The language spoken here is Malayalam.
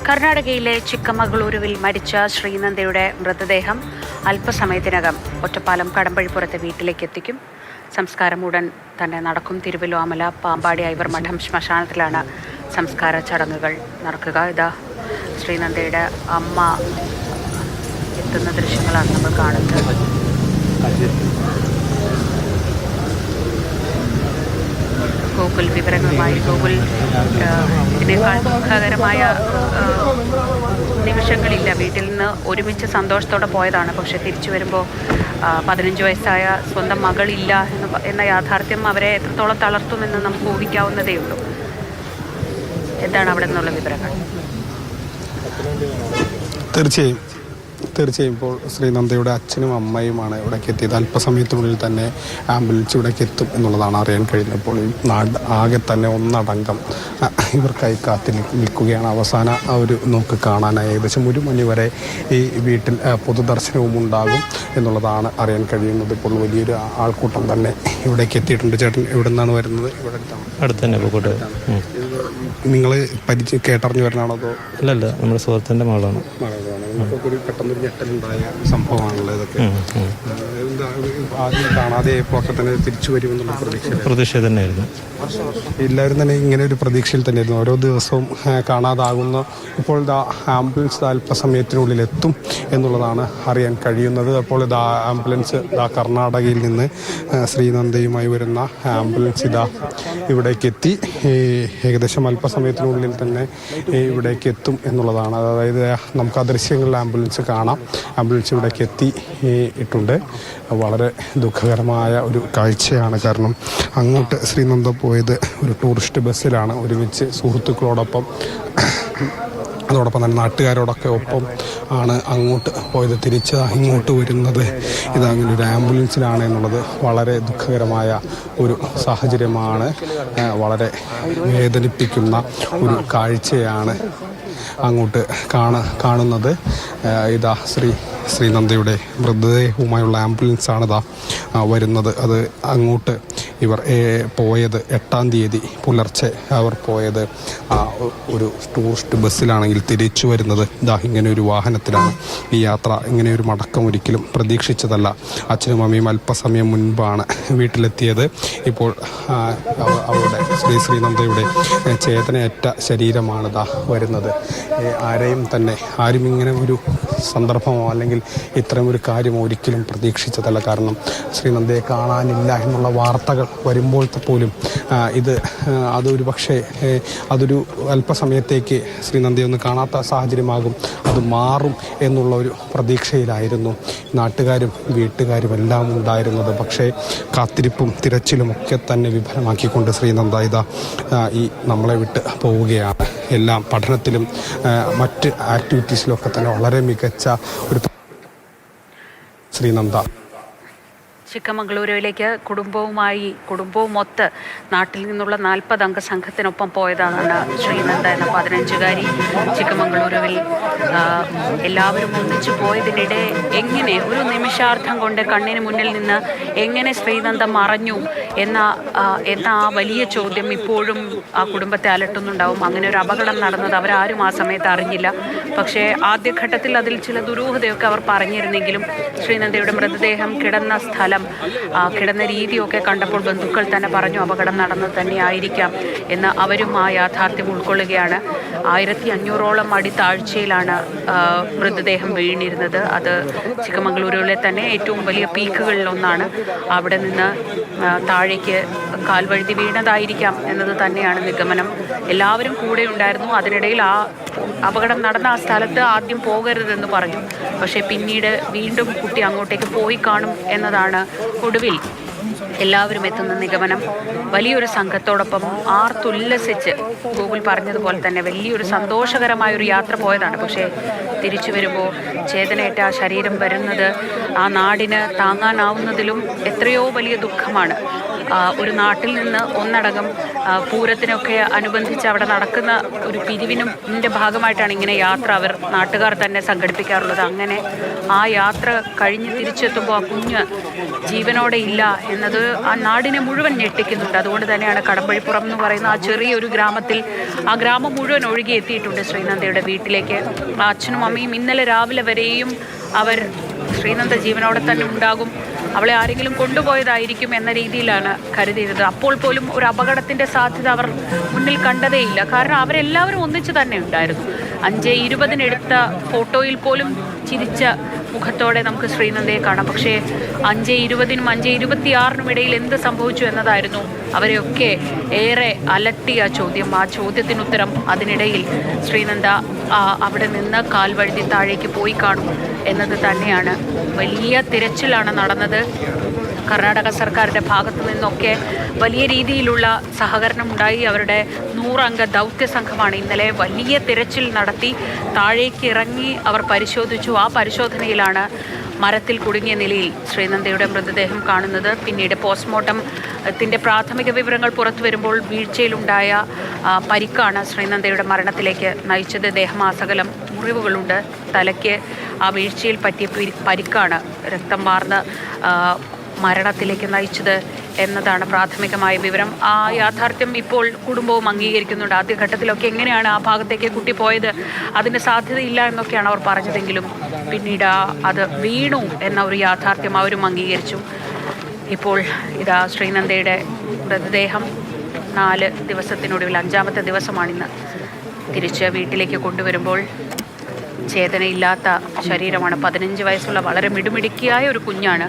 കർണാടകയിലെ ചിക്കമംഗളൂരുവിൽ മരിച്ച ശ്രീനന്ദയുടെ മൃതദേഹം അല്പസമയത്തിനകം ഒറ്റപ്പാലം കടമ്പഴിപ്പുറത്തെ വീട്ടിലേക്ക് എത്തിക്കും. സംസ്കാരം ഉടൻ തന്നെ നടക്കും. തിരുവല്ലോമല പാമ്പാടി ഐവർ മഠം ശ്മശാനത്തിലാണ് സംസ്കാര ചടങ്ങുകൾ നടക്കുക. ഇതാ ശ്രീനന്ദയുടെ അമ്മ എത്തുന്ന ദൃശ്യങ്ങളാണ് നമ്മൾ കാണുന്നത്. ഗോകുൽ വിവരങ്ങളുമായി. ഗോകുൽ, ഇതിനേക്കാൾ ദുഃഖകരമായ നിമിഷങ്ങളില്ല. വീട്ടിൽ നിന്ന് ഒരുമിച്ച് സന്തോഷത്തോടെ പോയതാണ്. പക്ഷെ തിരിച്ചു വരുമ്പോൾ 15 വയസ്സായ സ്വന്തം മകളില്ല എന്ന യാഥാർത്ഥ്യം അവരെ എത്രത്തോളം തളർത്തുമെന്ന് നമുക്ക് ഊഹിക്കാവുന്നതേ ഉള്ളൂ. എന്താണ് അവിടെ നിന്നുള്ള വിവരങ്ങൾ? തീർച്ചയായും ഇപ്പോൾ ശ്രീനന്ദയുടെ അച്ഛനും അമ്മയുമാണ് ഇവിടേക്ക് എത്തിയത്. അല്പസമയത്തിനുള്ളിൽ തന്നെ ആംബുലൻസ് ഇവിടേക്ക് എത്തും എന്നുള്ളതാണ് അറിയാൻ കഴിയുന്നത്. ഇപ്പോൾ ഈ നാട് ആകെ തന്നെ ഒന്നടങ്കം ഇവർക്കായി നിൽക്കുകയാണ്. അവസാന ഒരു നോക്ക് കാണാനായി ഏകദേശം 1 മണി വരെ ഈ വീട്ടിൽ പൊതുദർശനവും ഉണ്ടാകും എന്നുള്ളതാണ് അറിയാൻ കഴിയുന്നത്. ഇപ്പോൾ വലിയൊരു ആൾക്കൂട്ടം തന്നെ ഇവിടേക്ക് എത്തിയിട്ടുണ്ട്. ചേട്ടൻ എവിടെ നിന്നാണ് വരുന്നത്? ഇവിടെ അടുത്ത് തന്നെ പോകട്ടെ. നിങ്ങൾ കേട്ടറിഞ്ഞു വരണാണോ അതോ? അല്ലല്ല, നമ്മുടെ സുഹൃത്തിൻ്റെ മകളാണ്. ഒരു പെട്ടെന്നൊരു ഞെട്ടലുണ്ടായ സംഭവമാണല്ലോ ഇതൊക്കെ. ആദ്യം കാണാതെ ഒക്കെ തന്നെ തിരിച്ചു വരുമെന്നുള്ള പ്രതീക്ഷ തന്നെയായിരുന്നു. എല്ലാവരും തന്നെ ഇങ്ങനെ ഒരു പ്രതീക്ഷയിൽ തന്നെയായിരുന്നു. ഓരോ ദിവസവും കാണാതാകുന്ന ഇപ്പോൾ ഇതാ ആംബുലൻസ് അല്പസമയത്തിനുള്ളിൽ എത്തും എന്നുള്ളതാണ് അറിയാൻ കഴിയുന്നത്. അപ്പോൾ ഇതാ ആംബുലൻസ് ഇതാ കർണാടകയിൽ നിന്ന് ശ്രീനന്ദയുമായി വരുന്ന ആംബുലൻസ് ഇതാ ഇവിടേക്ക് എത്തി. ഏകദേശം അല്പസമയത്തിനുള്ളിൽ തന്നെ ഇവിടേക്ക് എത്തും എന്നുള്ളതാണ്. അതായത് നമുക്ക് ആ ദൃശ്യങ്ങളിൽ ആംബുലൻസ് കാണാം. ആംബുലൻസ് ഇവിടേക്ക് എത്തിയിട്ടുണ്ട്. വളരെ ദുഃഖകരമായ ഒരു കാഴ്ചയാണ്. കാരണം അങ്ങോട്ട് ശ്രീനന്ദ പോയത് ഒരു ടൂറിസ്റ്റ് ബസ്സിലാണ്, ഒരുമിച്ച് സുഹൃത്തുക്കളോടൊപ്പം, അതോടൊപ്പം തന്നെ നാട്ടുകാരോടൊക്കെ ഒപ്പം ആണ് അങ്ങോട്ട് പോയത്. തിരിച്ച് ഇങ്ങോട്ട് വരുന്നത് ഇതങ്ങനെ ഒരു ആംബുലൻസിലാണ് എന്നുള്ളത് വളരെ ദുഃഖകരമായ ഒരു സാഹചര്യമാണ്. വളരെ വേദനിപ്പിക്കുന്ന ഒരു കാഴ്ചയാണ് അങ്ങോട്ട് കാണുന്നത്. ഇതാ ശ്രീനന്ദയുടെ മൃതദേഹവുമായുള്ള ആംബുലൻസാണ് ഇതാ വരുന്നത്. അത് അങ്ങോട്ട് ഇവർ പോയത് 8-ാം തീയതി പുലർച്ചെ അവർ പോയത് ഒരു ടൂറിസ്റ്റ് ബസ്സിലാണെങ്കിൽ തിരിച്ചു വരുന്നത് ഇതാ ഇങ്ങനെ ഒരു വാഹനത്തിലാണ്. ഈ യാത്ര, ഇങ്ങനെ ഒരു മടക്കം ഒരിക്കലും പ്രതീക്ഷിച്ചതല്ല. അച്ഛനും അമ്മയും അല്പസമയം മുൻപാണ് വീട്ടിലെത്തിയത്. ഇപ്പോൾ അവരുടെ ശ്രീനന്ദയുടെ ചേതനയറ്റ ശരീരമാണ് ഇതാ വരുന്നത്. ആരും ഇങ്ങനെ ഒരു സന്ദർഭമോ അല്ലെങ്കിൽ ഇത്തരം ഒരു കാര്യമോ ഒരിക്കലും പ്രതീക്ഷിച്ചതല്ല. കാരണം ശ്രീനന്ദയെ കാണാനില്ല എന്നുള്ള വാർത്തകൾ വരുമ്പോൾ പോലും അതൊരു പക്ഷേ അതൊരു അല്പസമയത്തേക്ക് ശ്രീനന്ദയൊന്നും കാണാത്ത സാഹചര്യമാകും, അത് മാറും എന്നുള്ള ഒരു പ്രതീക്ഷയിലായിരുന്നു നാട്ടുകാരും വീട്ടുകാരും എല്ലാം ഉണ്ടായിരുന്നത്. പക്ഷേ കാത്തിരിപ്പും തിരച്ചിലും ഒക്കെ തന്നെ വിഫലമാക്കിക്കൊണ്ട് ശ്രീനന്ദ ഇതാ ഈ നമ്മളെ വിട്ട് പോവുകയാണ്. എല്ലാം പഠനത്തിലും മറ്റ് ആക്ടിവിറ്റീസിലൊക്കെ തന്നെ വളരെ മികച്ച ഒരു ശ്രീനന്ദ ചിക്കമംഗളൂരുവിലേക്ക് കുടുംബവുമൊത്ത് നാട്ടിൽ നിന്നുള്ള 40 അംഗ സംഘത്തിനൊപ്പം പോയതാണ് ശ്രീനന്ദ എന്ന 15-കാരി. ചിക്കമംഗളൂരുവിൽ എല്ലാവരും ഒന്നിച്ചു പോയതിനിടെ എങ്ങനെ ഒരു നിമിഷാർത്ഥം കൊണ്ട് കണ്ണിന് മുന്നിൽ നിന്ന് എങ്ങനെ ശ്രീനന്ദ മറഞ്ഞു എന്ന ആ വലിയ ചോദ്യം ഇപ്പോഴും ആ കുടുംബത്തെ അലട്ടുന്നുണ്ടാവും. അങ്ങനെ ഒരു അപകടം നടന്നത് അവരാരും ആ സമയത്ത് അറിഞ്ഞില്ല. പക്ഷേ ആദ്യഘട്ടത്തിൽ അതിൽ ചില ദുരൂഹതയൊക്കെ അവർ പറഞ്ഞിരുന്നെങ്കിലും ശ്രീനന്ദയുടെ മൃതദേഹം കിടന്ന രീതിയൊക്കെ കണ്ടപ്പോൾ ബന്ധുക്കൾ തന്നെ പറഞ്ഞു അപകടം നടന്നത് തന്നെയായിരിക്കാം എന്ന്. അവരും ആ യാഥാർത്ഥ്യം ഉൾക്കൊള്ളുകയാണ്. 1500ഓളം അടി താഴ്ചയിലാണ് മൃതദേഹം വീണിരുന്നത്. അത് ചിക്കമംഗളൂരുവിലെ തന്നെ ഏറ്റവും വലിയ പീക്കുകളിലൊന്നാണ്. അവിടെ നിന്ന് താഴേക്ക് കാൽവഴുതി വീണതായിരിക്കാം എന്നത് തന്നെയാണ് നിഗമനം. എല്ലാവരും കൂടെ ഉണ്ടായിരുന്നു. അതിനിടയിൽ ആ അപകടം നടന്ന ആ സ്ഥലത്ത് ആദ്യം പോകരുതെന്ന് പറഞ്ഞു. പക്ഷേ പിന്നീട് വീണ്ടും കുട്ടി അങ്ങോട്ടേക്ക് പോയി കാണും എന്നതാണ് ഒടുവിൽ എല്ലാവരും എത്തുന്ന നിഗമനം. വലിയൊരു സംഘത്തോടൊപ്പം ആർത്തുല്ലസിച്ച് ഗൂഗിൾ പറഞ്ഞതുപോലെ തന്നെ വലിയൊരു സന്തോഷകരമായൊരു യാത്ര പോയതാണ്. പക്ഷേ തിരിച്ചു വരുമ്പോൾ ചേതനയേറ്റ ആ ശരീരം വരുന്നത് ആ നാടിന് താങ്ങാനാവുന്നതിലും എത്രയോ വലിയ ദുഃഖമാണ്. ഒരു നാട്ടിൽ നിന്ന് ഒന്നടങ്കം പൂരത്തിനൊക്കെ അനുബന്ധിച്ച് അവിടെ നടക്കുന്ന ഒരു പിരിവിൻ്റെ ഭാഗമായിട്ടാണ് ഇങ്ങനെ യാത്ര അവർ നാട്ടുകാർ തന്നെ സംഘടിപ്പിക്കാറുള്ളത്. അങ്ങനെ ആ യാത്ര കഴിഞ്ഞ് തിരിച്ചെത്തുമ്പോൾ ആ കുഞ്ഞ് ജീവനോടെ ഇല്ല എന്നത് ആ നാടിനെ മുഴുവൻ ഞെട്ടിക്കുന്നുണ്ട്. അതുകൊണ്ട് തന്നെയാണ് കടമ്പഴിപ്പുറം എന്ന് പറയുന്ന ആ ചെറിയൊരു ഗ്രാമത്തിൽ ആ ഗ്രാമം മുഴുവൻ ഒഴുകി എത്തിയിട്ടുണ്ട് ശ്രീനന്ദയുടെ വീട്ടിലേക്ക്. ആ അച്ഛനും അമ്മയും ഇന്നലെ രാവിലെ വരെയും അവർ ശ്രീനന്ദ ജീവനോടെ തന്നെ ഉണ്ടാകും, അവളെ ആരെങ്കിലും കൊണ്ടുപോയതായിരിക്കും എന്ന രീതിയിലാണ് കരുതിയിരുന്നത്. അപ്പോൾ പോലും ഒരു അപകടത്തിൻ്റെ സാധ്യത അവർ മുന്നിൽ കണ്ടതേയില്ല. കാരണം അവരെല്ലാവരും ഒന്നിച്ച് തന്നെ ഉണ്ടായിരുന്നു. 5:20 എടുത്ത ഫോട്ടോയിൽ പോലും ചിരിച്ച മുഖത്തോടെ നമുക്ക് ശ്രീനന്ദയെ കാണാം. പക്ഷേ 5:20-നും 5:26-നും ഇടയിൽ എന്ത് സംഭവിച്ചു എന്നതായിരുന്നു അവരെയൊക്കെ ഏറെ അലട്ടിയ ചോദ്യം. ആ ചോദ്യത്തിനുത്തരം അതിനിടയിൽ ശ്രീനന്ദ അവിടെ നിന്ന് കാൽ വഴുതി താഴേക്ക് പോയി കാണും എന്നത് തന്നെയാണ്. വലിയ തിരച്ചിലാണ് നടന്നത്. കർണാടക സർക്കാരിൻ്റെ ഭാഗത്തു നിന്നൊക്കെ വലിയ രീതിയിലുള്ള സഹകരണം ഉണ്ടായി. അവരുടെ 100 അംഗ ദൗത്യ സംഘമാണ് ഇന്നലെ വലിയ തിരച്ചിൽ നടത്തി താഴേക്ക് ഇറങ്ങി അവർ പരിശോധിച്ചു. ആ പരിശോധനയിലാണ് മരത്തിൽ കുടുങ്ങിയ നിലയിൽ ശ്രീനന്ദയുടെ മൃതദേഹം കാണുന്നത്. പിന്നീട് പോസ്റ്റ്മോർട്ടത്തിൻ്റെ പ്രാഥമിക വിവരങ്ങൾ പുറത്തു വരുമ്പോൾ വീഴ്ചയിലുണ്ടായ പരിക്കാണ് ശ്രീനന്ദയുടെ മരണത്തിലേക്ക് നയിച്ചത്. ദേഹമാസകലം മുറിവുകളുണ്ട്. തലയ്ക്ക് ആ വീഴ്ചയിൽ പറ്റിയ പരിക്കാണ് രക്തം വാർന്ന് മരണത്തിലേക്ക് നയിച്ചത് എന്നതാണ് പ്രാഥമികമായ വിവരം. ആ യാഥാർത്ഥ്യം ഇപ്പോൾ കുടുംബവും അംഗീകരിക്കുന്നുണ്ട്. ആദ്യഘട്ടത്തിലൊക്കെ എങ്ങനെയാണ് ആ ഭാഗത്തേക്ക് കുട്ടി പോയത്, അതിന് സാധ്യതയില്ല എന്നൊക്കെയാണ് അവർ പറഞ്ഞതെങ്കിലും പിന്നീട് അത് വീണു എന്ന ഒരു യാഥാർത്ഥ്യം അവരും അംഗീകരിച്ചു. ഇപ്പോൾ ഇതാ ശ്രീനന്ദയുടെ മൃതദേഹം 4 ദിവസത്തിനൊടുവിൽ 5-ാമത്തെ ദിവസമാണിന്ന് തിരിച്ച് വീട്ടിലേക്ക് കൊണ്ടുവരുമ്പോൾ ചേതനയില്ലാത്ത ശരീരമാണ്. 15 വയസ്സുള്ള വളരെ മിടുമിടുക്കിയായ ഒരു കുഞ്ഞാണ്.